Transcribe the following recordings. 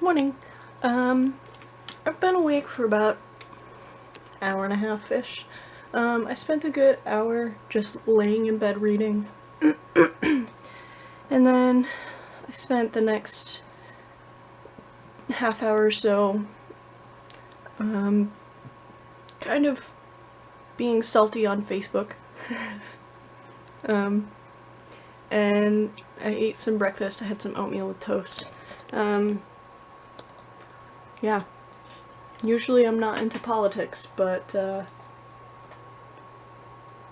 Morning. I've been awake for about an hour and a half-ish. I spent a good hour just laying in bed reading. And then I spent the next half hour or so kind of being salty on Facebook. And I ate some breakfast. I had some oatmeal with toast. Yeah. Usually I'm not into politics, but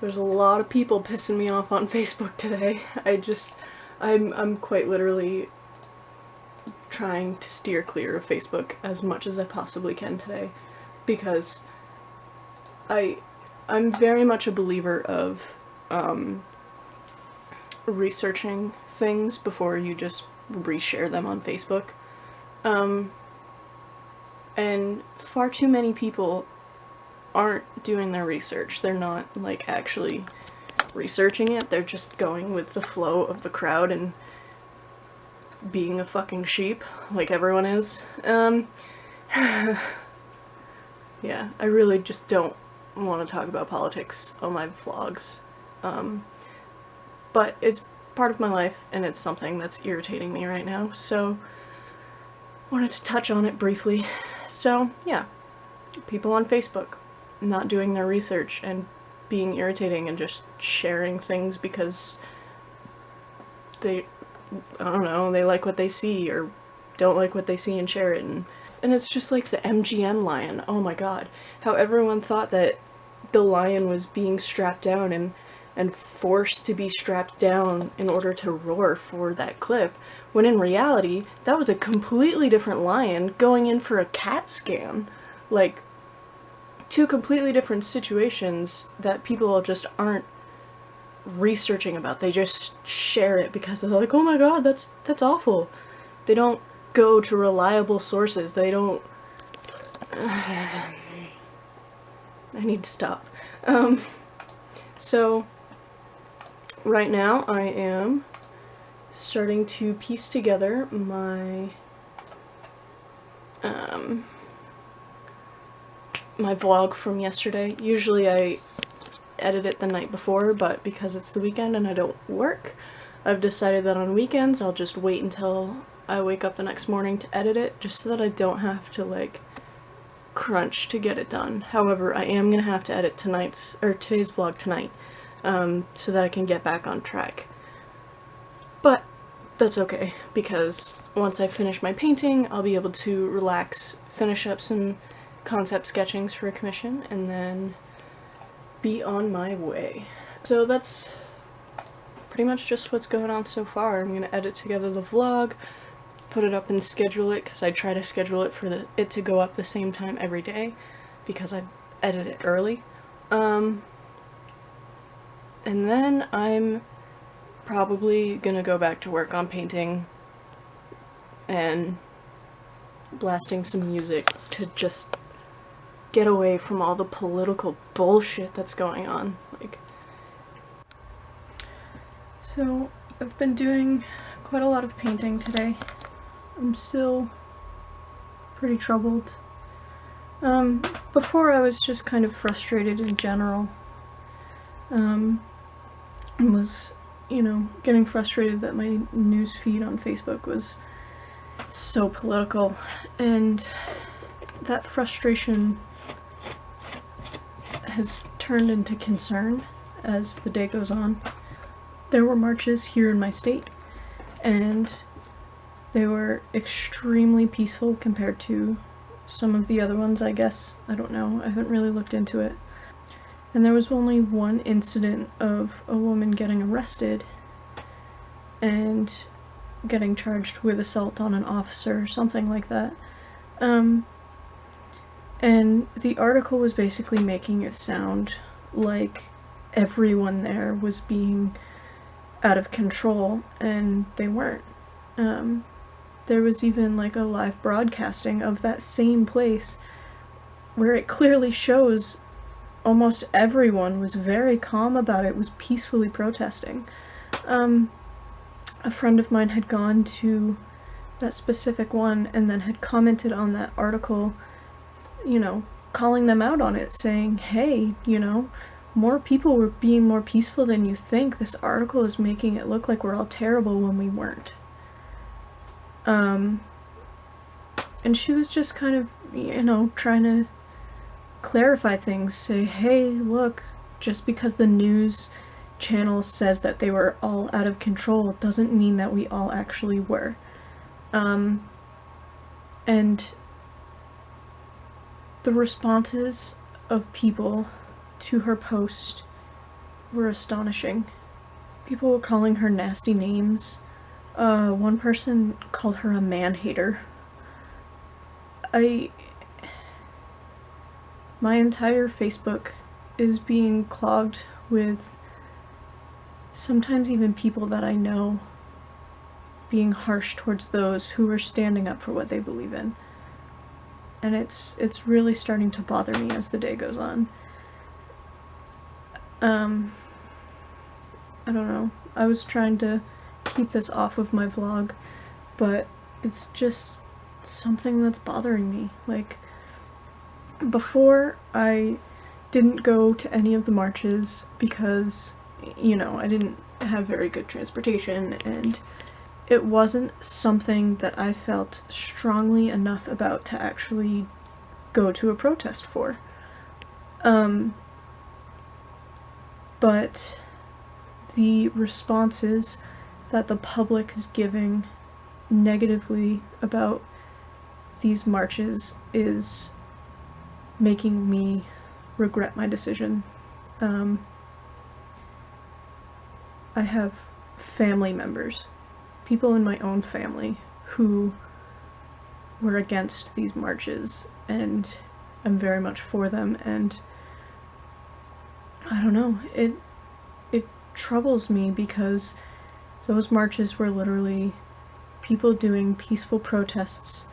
there's a lot of people pissing me off on Facebook today. I'm quite literally trying to steer clear of Facebook as much as I possibly can today, because I'm very much a believer of researching things before you just reshare them on Facebook. And far too many people aren't doing their research. They're not, like, actually researching it. They're just going with the flow of the crowd and being a fucking sheep, like everyone is. Yeah, I really just don't want to talk about politics on my vlogs. But it's part of my life, and it's something that's irritating me right now, so wanted to touch on it briefly. So, yeah, people on Facebook not doing their research and being irritating and just sharing things because they, I don't know, they like what they see or don't like what they see and share it. And it's just like the MGM lion. Oh my god. How everyone thought that the lion was being strapped down and forced to be strapped down in order to roar for that clip, when in reality, that was a completely different lion going in for a CAT scan. Like, two completely different situations that people just aren't researching about. They just share it because they're like, oh my god, that's awful. They don't go to reliable sources. They don't... I need to stop. So right now I am starting to piece together my my vlog from yesterday. Usually I edit it the night before, but because it's the weekend and I don't work, I've decided that on weekends I'll just wait until I wake up the next morning to edit it, just so that I don't have to, like, crunch to get it done. However, I am gonna have to edit today's vlog tonight, so that I can get back on track. But that's okay, because once I finish my painting, I'll be able to relax, finish up some concept sketchings for a commission, and then be on my way. So that's pretty much just what's going on so far. I'm gonna edit together the vlog, put it up and schedule it, because I try to schedule it for it to go up the same time every day, because I edit it early. And then I'm probably gonna go back to work on painting and blasting some music to just get away from all the political bullshit that's going on. Like, so I've been doing quite a lot of painting today. I'm still pretty troubled. Before I was just kind of frustrated in general. I was, you know, getting frustrated that my news feed on Facebook was so political, and that frustration has turned into concern as the day goes on. There were marches here in my state, and they were extremely peaceful compared to some of the other ones, I guess. I don't know. I haven't really looked into it. And there was only one incident of a woman getting arrested and getting charged with assault on an officer or something like that. And the article was basically making it sound like everyone there was being out of control, and they weren't. There was even like a live broadcasting of that same place where it clearly shows almost everyone was very calm about it, was peacefully protesting. A friend of mine had gone to that specific one, and then had commented on that article, you know, calling them out on it, saying, hey, you know, more people were being more peaceful than you think. This article is making it look like we're all terrible when we weren't. And she was just kind of, you know, trying to clarify things, say, hey, look, just because the news channel says that they were all out of control doesn't mean that we all actually were. And the responses of people to her post were astonishing. People were calling her nasty names. One person called her a man-hater. My entire Facebook is being clogged with sometimes even people that I know being harsh towards those who are standing up for what they believe in. And it's really starting to bother me as the day goes on. I don't know. I was trying to keep this off of my vlog, but it's just something that's bothering me. Like, before, I didn't go to any of the marches because, you know, I didn't have very good transportation, and it wasn't something that I felt strongly enough about to actually go to a protest for. But the responses that the public is giving negatively about these marches is making me regret my decision. I have family members, people in my own family, who were against these marches, and I'm very much for them, and I don't know, it troubles me because those marches were literally people doing peaceful protests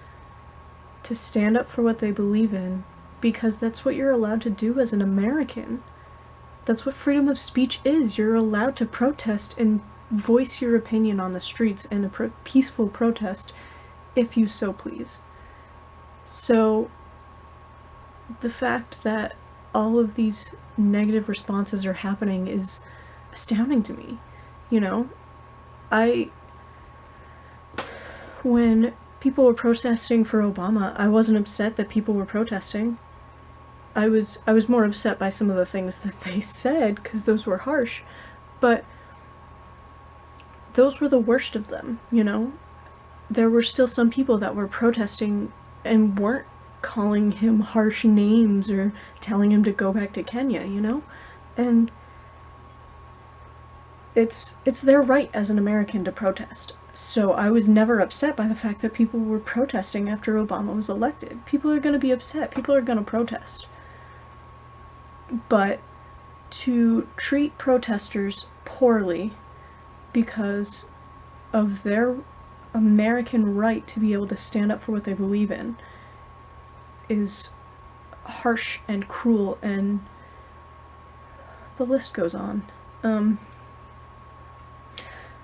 to stand up for what they believe in, because that's what you're allowed to do as an American. That's what freedom of speech is. You're allowed to protest and voice your opinion on the streets in a peaceful protest if you so please. So the fact that all of these negative responses are happening is astounding to me. You know, when people were protesting for Obama, I wasn't upset that people were protesting. I was more upset by some of the things that they said, because those were harsh, but those were the worst of them, you know? There were still some people that were protesting and weren't calling him harsh names or telling him to go back to Kenya, you know? And it's their right as an American to protest. So I was never upset by the fact that people were protesting after Obama was elected. People are going to be upset. People are going to protest. But to treat protesters poorly because of their American right to be able to stand up for what they believe in is harsh and cruel, and the list goes on.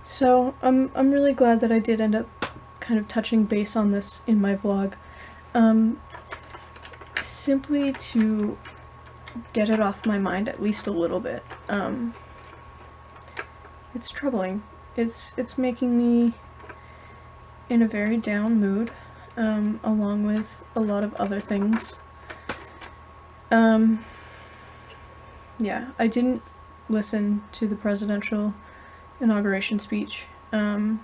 So I'm really glad that I did end up kind of touching base on this in my vlog, simply to get it off my mind at least a little bit. It's troubling. It's making me in a very down mood, along with a lot of other things. Yeah, I didn't listen to the presidential inauguration speech. I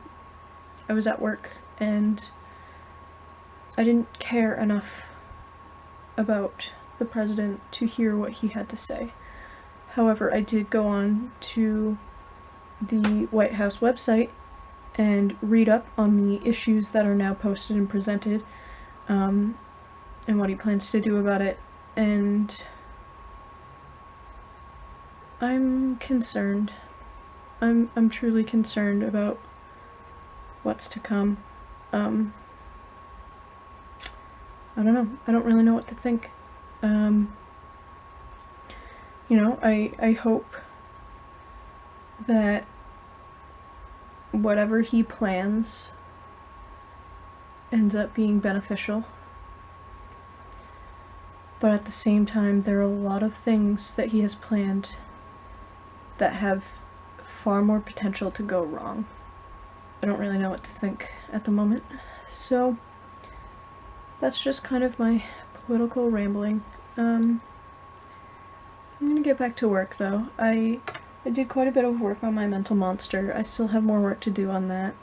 was at work, and I didn't care enough about the president to hear what he had to say. However, I did go on to the White House website and read up on the issues that are now posted and presented, and what he plans to do about it, and I'm concerned. I'm truly concerned about what's to come. I don't know. I don't really know what to think. You know, I hope that whatever he plans ends up being beneficial. But at the same time, there are a lot of things that he has planned that have far more potential to go wrong. I don't really know what to think at the moment. So that's just kind of my political rambling. I'm gonna get back to work though. I did quite a bit of work on my mental monster. I still have more work to do on that.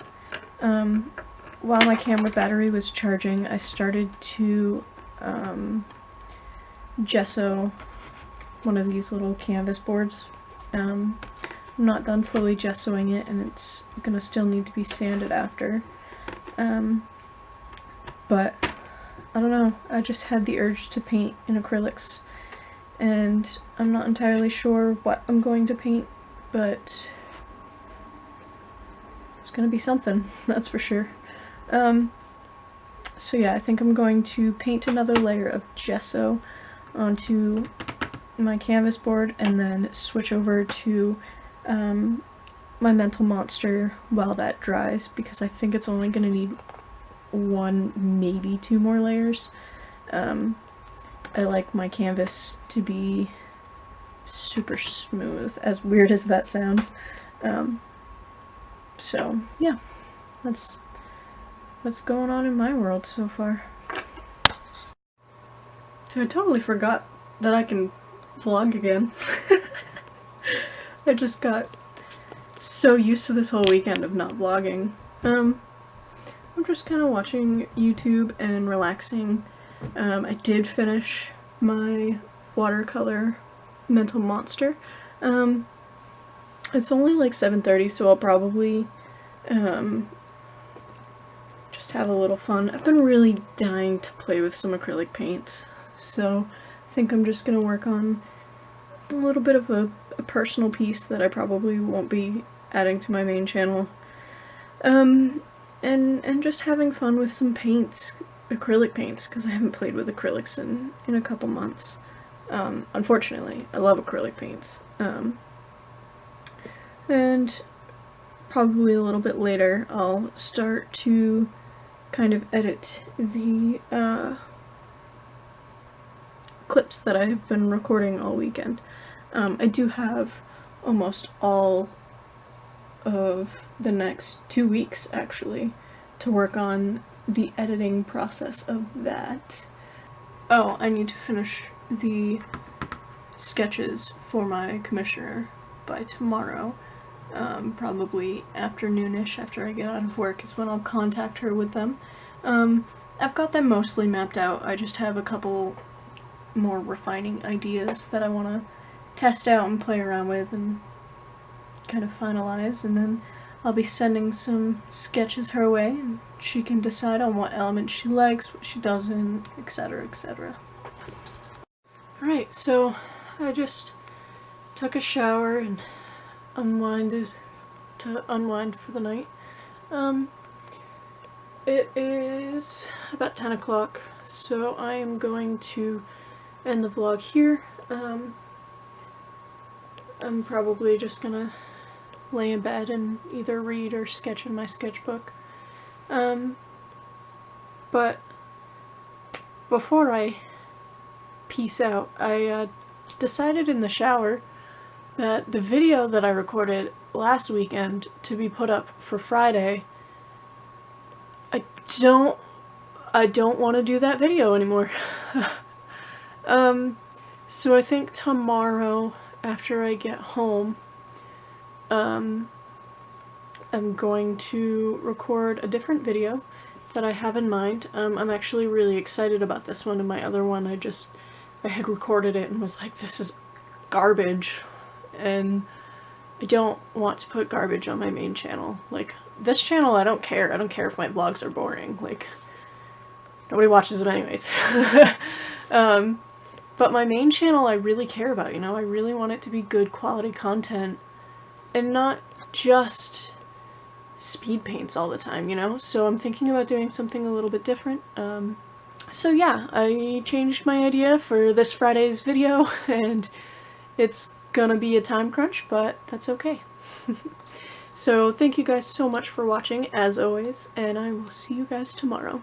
While my camera battery was charging, I started to gesso one of these little canvas boards. I'm not done fully gessoing it, and it's gonna still need to be sanded after. But I don't know, I just had the urge to paint in acrylics, and I'm not entirely sure what I'm going to paint, but it's gonna be something, that's for sure. So yeah, I think I'm going to paint another layer of gesso onto my canvas board and then switch over to my mental monster while that dries, because I think it's only going to need 1, maybe 2 more layers. I like my canvas to be super smooth, as weird as that sounds. So yeah, that's what's going on in my world so far. So I totally forgot that I can vlog again. I just got so used to this whole weekend of not vlogging. I'm just kind of watching YouTube and relaxing. I did finish my watercolor mental monster. It's only like 7:30, so I'll probably just have a little fun. I've been really dying to play with some acrylic paints, so I think I'm just gonna work on a little bit of a personal piece that I probably won't be adding to my main channel. And just having fun with some paints, acrylic paints, because I haven't played with acrylics in a couple months. Unfortunately, I love acrylic paints. And probably a little bit later I'll start to kind of edit the clips that I have been recording all weekend. I do have almost all of the next 2 weeks, actually, to work on the editing process of that. Oh, I need to finish the sketches for my commissioner by tomorrow. Probably afternoonish, after I get out of work, is when I'll contact her with them. I've got them mostly mapped out. I just have a couple more refining ideas that I want to test out and play around with and kind of finalize, and then I'll be sending some sketches her way, and she can decide on what elements she likes, what she doesn't, etc., etc. Alright, so I just took a shower and unwinded to unwind for the night. It is about 10 o'clock, so I am going to end the vlog here. I'm probably just gonna lay in bed and either read or sketch in my sketchbook. But before I peace out, I decided in the shower that the video that I recorded last weekend to be put up for Friday, I don't want to do that video anymore. So I think tomorrow, after I get home, I'm going to record a different video that I have in mind. I'm actually really excited about this one, and my other one I had recorded it and was like, this is garbage, and I don't want to put garbage on my main channel. Like, this channel, I don't care if my vlogs are boring, like, nobody watches them anyways. But my main channel I really care about, you know, I really want it to be good quality content and not just speed paints all the time, you know? So I'm thinking about doing something a little bit different. So yeah, I changed my idea for this Friday's video, and it's gonna be a time crunch, but that's okay. So thank you guys so much for watching, as always, and I will see you guys tomorrow.